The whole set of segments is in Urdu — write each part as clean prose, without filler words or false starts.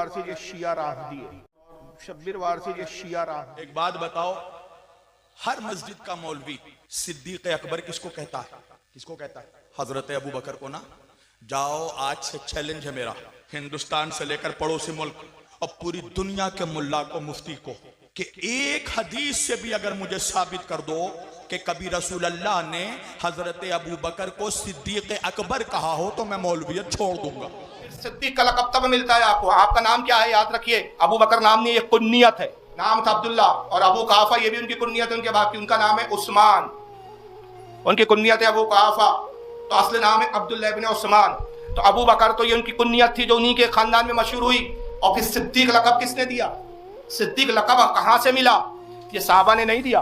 وار سے یہ شیعہ رافضی ہے، شبیر وار سے یہ شیعہ رافضی۔ ایک بات بتاؤ، ہر مسجد کا مولوی صدیق اکبر کس کو کہتا ہے؟ کس کو کہتا ہے؟ حضرت ابو بکر کو نا۔ جاؤ، آج سے چیلنج ہے میرا، ہندوستان سے لے کر پڑوسی ملک اور پوری دنیا کے ملا کو، مفتی کو، کہ ایک حدیث سے بھی اگر مجھے ثابت کر دو کہ کبھی رسول اللہ نے حضرت ابو بکر کو صدیق اکبر کہا ہو تو میں مولویت چھوڑ دوں گا۔ صدیق کا لقب تب ملتا ہے آپ کو۔ آپ کا نام کیا ہے یاد رکھیے، ابو بکر نام نہیں، یہ کنیت ہے۔ نام تھا عبداللہ، اور ابو قحافہ یہ بھی ان کی کنیت ہے، ان کے باپ کی، ان کا نام ہے عثمان، ان کی کنیت ہے ابو قحافہ، تو اصل نام ہے عبداللہ ابن عثمان۔ تو ابو بکر تو یہ ان کی کنیت تھی جو انہی کے خاندان میں مشہور ہوئی۔ اور پھر صدیق لقب کس نے دیا؟ صدیق لقب کہاں سے ملا؟ یہ صحابہ نے نہیں دیا،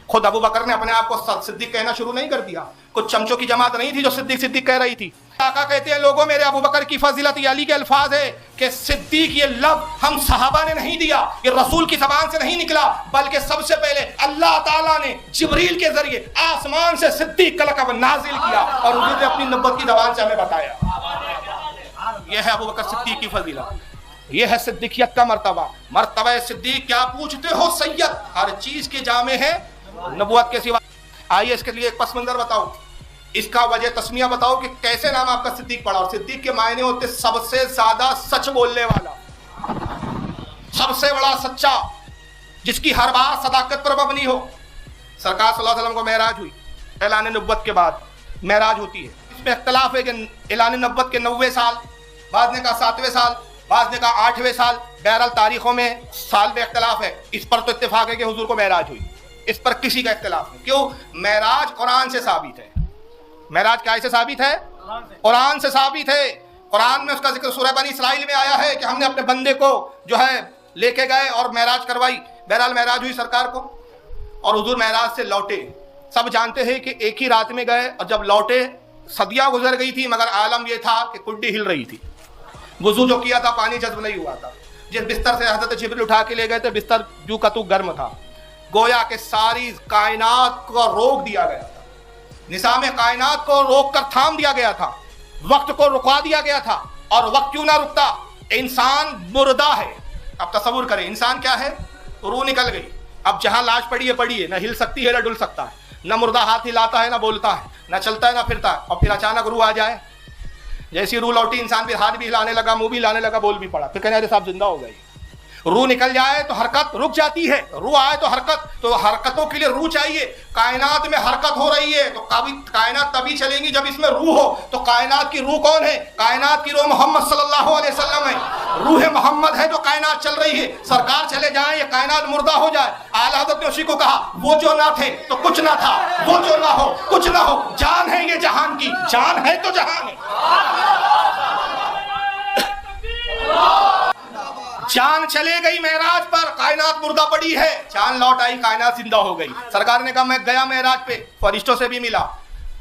خود ابو بکر نے اپنے آپ کو صدیق کہنا شروع نہیں کر دیا۔ کچھ چمچوں کی جماعت نہیں تھی جو صدیق صدیق کہہ رہی تھی۔ آقا کہتے ہیں لوگوں میرے ابو بکر کی فضیلت، یہ علی کے الفاظ ہے کہ صدیق یہ لفظ ہم صحابہ نے نہیں دیا، یہ رسول کی زبان سے نہیں نکلا، بلکہ سب سے پہلے اللہ تعالیٰ نے جبریل کے ذریعے آسمان سے صدیق کا لقب نازل کیا اور حضور نے اپنی نبوت کی زبان سے ہمیں بتایا۔ یہ ہے ابو بکر صدیق کی فضیلت، یہ ہے صدیقیت کا مرتبہ۔ مرتبہ صدیق کیا پوچھتے ہو سید، ہر چیز کے جامع ہے نبوت کے سوا۔ آئیے اس کے لیے ایک پس منظر بتاؤ، اس کا وجہ تسمیہ بتاؤ کہ کیسے نام آپ کا صدیق پڑا۔ اور صدیق کے معنی ہوتے سب سے زیادہ سچ بولنے والا، سب سے بڑا سچا، جس کی ہر بات صداقت پر مبنی ہو۔ سرکار صلی اللہ علیہ وسلم کو معراج ہوئی، اعلان نبوت کے بعد معراج ہوتی ہے۔ اس میں اختلاف ہے کہ اعلان نبوت کے 90 سال، بعض نے کہا 7ویں سال، بعض نے کہا 8ویں سال، بہرحال تاریخوں میں سال میں اختلاف ہے۔ اس پر تو اتفاق ہے کہ حضور کو معراج ہوئی، اس پر کسی کا اختلاف نہیں۔ کیوں؟ معراج قرآن سے ثابت ہے۔ معراج کیا سے ثابت ہے؟ قرآن سے ثابت ہے۔ قرآن میں اس کا ذکر سورہ بنی اسرائیل میں آیا ہے کہ ہم نے اپنے بندے کو جو ہے لے کے گئے اور معراج کروائی۔ بہرحال معراج ہوئی سرکار کو، اور حضور معراج سے لوٹے۔ سب جانتے ہیں کہ ایک ہی رات میں گئے، اور جب لوٹے صدیاں گزر گئی تھی، مگر عالم یہ تھا کہ کنڈی ہل رہی تھی۔ وضو جو کیا تھا پانی جذب نہیں ہوا تھا۔ جس بستر سے حضرت جبریل اٹھا کے لے گئے تھے، بستر جو کا تو گرم تھا، گویا کہ ساری کائنات کو روک دیا گیا تھا، نظام کائنات کو روک کر تھام دیا گیا تھا، وقت کو رکوا دیا گیا تھا۔ اور وقت کیوں نہ رکتا؟ انسان مردہ ہے۔ اب تصور کریں، انسان کیا ہے؟ روح نکل گئی، اب جہاں لاش پڑی ہے، نہ ہل سکتی ہے نہ ڈل سکتا ہے، نہ مردہ ہاتھ ہلاتا ہے نہ بولتا ہے، نہ چلتا ہے نہ پھرتا ہے، اور پھر اچانک روح آ جائے۔ جیسی روح لوٹی، انسان بھی ہاتھ بھی ہلانے لگا، منہ بھی ہلانے لگا، بول بھی پڑا، پھر کہنے ارے صاحب زندہ ہو گئی۔ روح نکل جائے تو حرکت رک جاتی ہے، روح آئے تو حرکت، تو حرکتوں کے لیے روح چاہیے۔ کائنات میں حرکت ہو رہی ہے تو کائنات تبھی چلیں گی جب اس میں روح ہو۔ تو کائنات کی روح کون ہے؟ کائنات کی روح محمد صلی اللہ علیہ وسلم ہے۔ روح محمد ہے جو کائنات چل رہی ہے۔ سرکار چلے جائیں، یہ کائنات مردہ ہو جائے۔ اعلیٰ حضرت نے اسی کو کہا، وہ جو نہ تھے تو کچھ نہ تھا، وہ جو نہ ہو کچھ نہ ہو، جان ہے یہ جہان کی، جان ہے تو جہان ہے۔ جان چلے گئی معراج پر، کائنات مردہ پڑی ہے، جان لوٹ آئی، کائنات زندہ ہو گئی۔ سرکار نے کہا میں گیا معراج پہ، فرشتوں سے بھی ملا،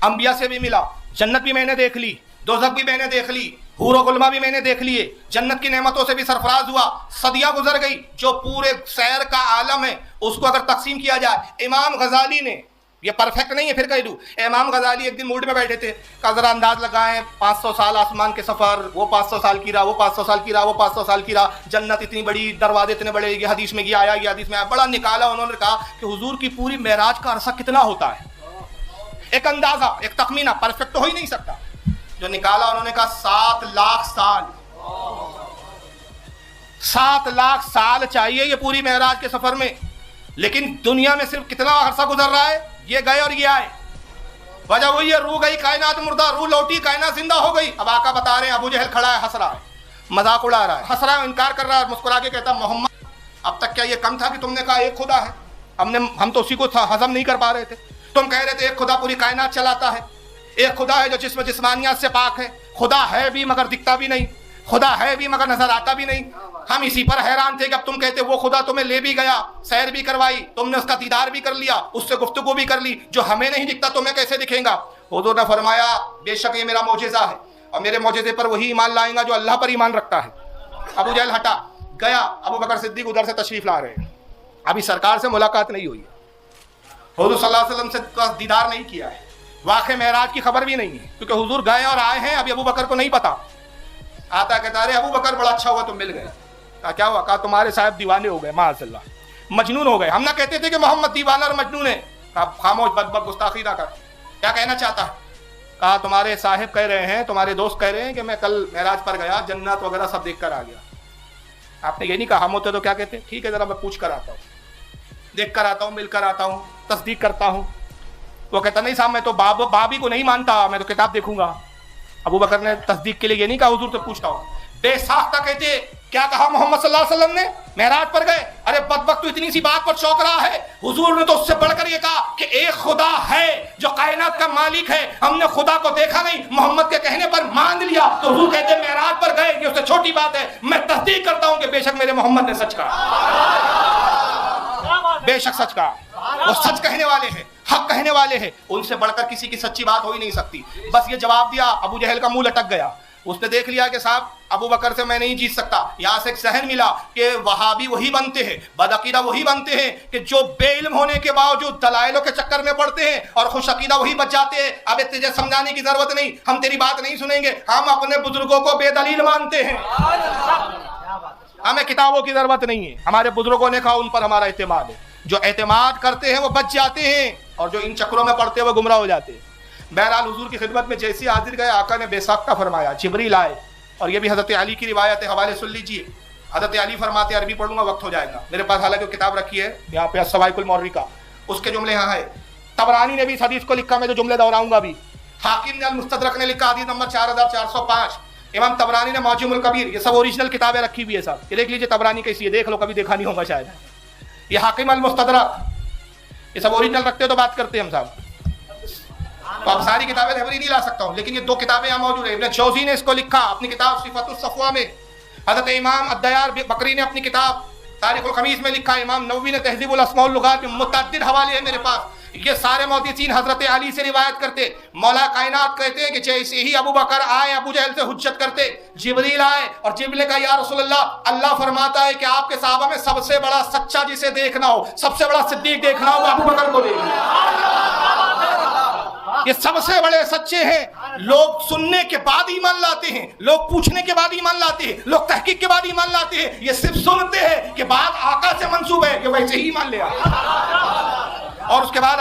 انبیاء سے بھی ملا، جنت بھی میں نے دیکھ لی، دوزخ بھی میں نے دیکھ لی، حور و غلماں بھی میں نے دیکھ لیے، جنت کی نعمتوں سے بھی سرفراز ہوا۔ صدیاں گزر گئی، جو پورے سیر کا عالم ہے اس کو اگر تقسیم کیا جائے، امام غزالی نے، یہ پرفیکٹ نہیں ہے پھر کہہ دوں، امام غزالی ایک دن موڈ میں بیٹھے تھے، کہا ذرا انداز لگائیں 500 سال آسمان کے سفر، وہ 500 سال کی راہ، وہ 500 سال کی راہ، وہ 500 سال کی راہ، جنت اتنی بڑی، دروازے اتنے بڑے، یہ حدیث میں یہ آیا، یہ حدیث میں آیا، بڑا نکالا۔ انہوں نے کہا کہ حضور کی پوری معراج کا عرصہ کتنا ہوتا ہے؟ ایک اندازہ، ایک تخمینہ، پرفیکٹ تو ہو ہی نہیں سکتا۔ جو نکالا انہوں نے کہا 7 لاکھ سال، 7 لاکھ سال چاہیے یہ پوری معراج کے سفر میں۔ لیکن دنیا میں صرف کتنا عرصہ گزر رہا ہے؟ یہ گئے اور یہ آئے۔ وجہ وہی ہے، روح گئی کائنات مردہ، روح لوٹی کائنات زندہ ہو گئی۔ اب آقا بتا رہے ہیں، ابو جہل کھڑا ہے، ہنس رہا ہے، مذاق اڑا رہا ہے، ہنس رہا ہے، انکار کر رہا ہے، مسکرا کے کہتا محمد اب تک کیا یہ کم تھا کہ تم نے کہا ایک خدا ہے؟ ہم تو اسی کو ہضم نہیں کر پا رہے تھے۔ تم کہہ رہے تھے ایک خدا پوری کائنات چلاتا ہے، ایک خدا ہے جو جسم جسمانیات سے پاک ہے، خدا ہے بھی مگر دکھتا بھی نہیں، خدا ہے بھی مگر نظر آتا بھی نہیں۔ ہم اسی پر حیران تھے کہ اب تم کہتے وہ خدا تمہیں لے بھی گیا، سیر بھی کروائی، تم نے اس کا دیدار بھی کر لیا، اس سے گفتگو بھی کر لی، جو ہمیں نہیں دکھتا تمہیں کیسے دکھیں گا؟ حضور نے فرمایا بے شک یہ میرا معجزہ ہے، اور میرے معجزے پر وہی ایمان لائیں گا جو اللہ پر ایمان رکھتا ہے۔ ابو جہل ہٹا گیا، ابو بکر صدیق ادھر سے تشریف لا رہے ہیں، ابھی سرکار سے ملاقات نہیں ہوئی ہے، حضور صلی اللہ علیہ وسلم سے دیدار نہیں کیا ہے، واقع معراج کی خبر بھی نہیں ہے، کیونکہ حضور گئے اور آئے ہیں، ابھی ابو بکر کو نہیں پتا۔ آتا کہتا رہے ابو بکر بڑا اچھا ہوا تم مل گئے، کیا ہوا؟ کہا تمہارے صاحب دیوانے ہو گئے، معاذ اللہ، مجنون ہو گئے. ہم نہ کہتے تھے کہ محمد دیوانہ اور مجنون ہے. کہا خاموش، بدبخت، گستاخی نہ کر. کیا کہنا چاہتا ہے؟ کہا تمہارے صاحب کہہ رہے ہیں، تمہارے دوست کہہ رہے ہیں کہ میں کل معراج پر گیا، جنت وغیرہ سب دیکھ کر آ گیا. آپ نے یہ نہیں کہا. ہم ہوتے تو کیا کہتے؟ ٹھیک ہے ذرا میں پوچھ کر آتا ہوں، دیکھ کر آتا ہوں، مل کر آتا ہوں، تصدیق کرتا ہوں. وہ کہتا نہیں صاحب میں تو بابی کو نہیں مانتا، میں تو کتاب دیکھوں گا. ابو بکر نے تصدیق کے لیے یہ نہیں کہا حضور سے پوچھتا ہوں. بے ساختہ کہتے کیا کہا محمد صلی اللہ علیہ وسلم نے؟ معراج پر گئے. ارے بدبخت تو اتنی سی بات پر چونک رہا ہے. حضور نے تو اس سے بڑھ کر یہ کہا کہ ایک خدا ہے جو کائنات کا مالک ہے، ہم نے خدا کو دیکھا نہیں، محمد کے کہنے پر مان لیا. تو حضور کہتے ہیں معراج پر گئے، یہ اس سے چھوٹی بات ہے، میں تصدیق کرتا ہوں کہ بے شک میرے محمد نے سچ کہا، بے شک سچ کہا. وہ سچ کہنے والے ہیں، حق کہنے والے ہیں، ان سے بڑھ کر کسی کی سچی بات ہو ہی نہیں سکتی. بس یہ جواب دیا، ابو جہل کا منہ لٹک گیا. اس نے دیکھ لیا کہ صاحب ابو بکر سے میں نہیں جیت سکتا. یہاں سے ایک ذہن ملا کہ وہابی وہی بنتے ہیں، بدعقیدہ وہی بنتے ہیں کہ جو بے علم ہونے کے باوجود دلائلوں کے چکر میں پڑتے ہیں، اور خوش عقیدہ وہی بچ جاتے ہیں. اب تجھے سمجھانے کی ضرورت نہیں، ہم تیری بات نہیں سنیں گے، ہم اپنے بزرگوں کو بے دلیل مانتے ہیں، ہمیں کتابوں کی ضرورت نہیں ہے. ہمارے بزرگوں نے کہا، ان پر ہمارا اعتماد ہے. جو اعتماد کرتے ہیں وہ بچ جاتے ہیں، اور جو ان چکروں میں پڑتے ہیں وہ گمراہ ہو جاتے ہیں. بہرحال حضور کی خدمت میں جیسے حاضر گئے، آقا نے بے ساختہ فرمایا. جبریل آئے، اور یہ بھی حضرت علی کی روایت ہے، حوالے سن لیجیے. حضرت علی فرماتے ہیں، عربی پڑھوں گا وقت ہو جائے گا میرے پاس، حالانکہ کتاب رکھی ہے یہاں پہ السوائق المورکہ، اس کے جملے یہاں ہے. طبرانی نے بھی اس حدیث کو لکھا، میں جو جملے دہراؤں گا بھی. حاکم نے المستدرک نے لکھا، حدیث نمبر 4405. امام طبرانی نے معجم الکبیر، یہ سب اوریجنل کتابیں رکھی ہوئی ہے صاحب. یہ دیکھ لیجیے طبرانی کیسی ہے، دیکھ لو، کبھی دیکھا نہیں ہوگا شاید. یہ حاکم المستدرک، یہ سب اوریجنل رکھتے ہو تو بات کرتے ہیں ہم صاحب. تو اب ساری کتابیں لائبریری نہیں لا سکتا ہوں، لیکن یہ دو کتابیں یہاں موجود ہیں. ابن جوزی نے اس کو لکھا اپنی کتاب صفت الصفوہ میں. حضرت امام الدیار بکری نے اپنی کتاب تاریخ الخمیس میں لکھا. امام نووی نے تہذیب الاسماء واللغات میں، متعدد حوالے ہیں میرے پاس. یہ سارے محدثین حضرت علی سے روایت کرتے. مولا کائنات کہتے ہیں کہ جیسے ہی ابو بکر آئے، ابو جہل سے حجت کرتے. جبریل آئے اور جبریل نے کہا، یا رسول اللہ فرماتا ہے کہ آپ کے صحابہ میں سب سے بڑا سچا جسے دیکھنا ہو، سب سے بڑا صدیق دیکھنا ہو، وہ ابو بکر کو دیکھنا. یہ سب سے بڑے سچے ہیں. لوگ سننے کے بعد ایمان لاتے ہیں، لوگ پوچھنے کے بعد ایمان لاتے ہیں، لوگ تحقیق کے بعد ایمان لاتے ہیں. یہ صرف سنتے ہیں کہ بات آقا سے منسوب ہے کہ ویسے ہی ایمان لیا، اور اس کے بعد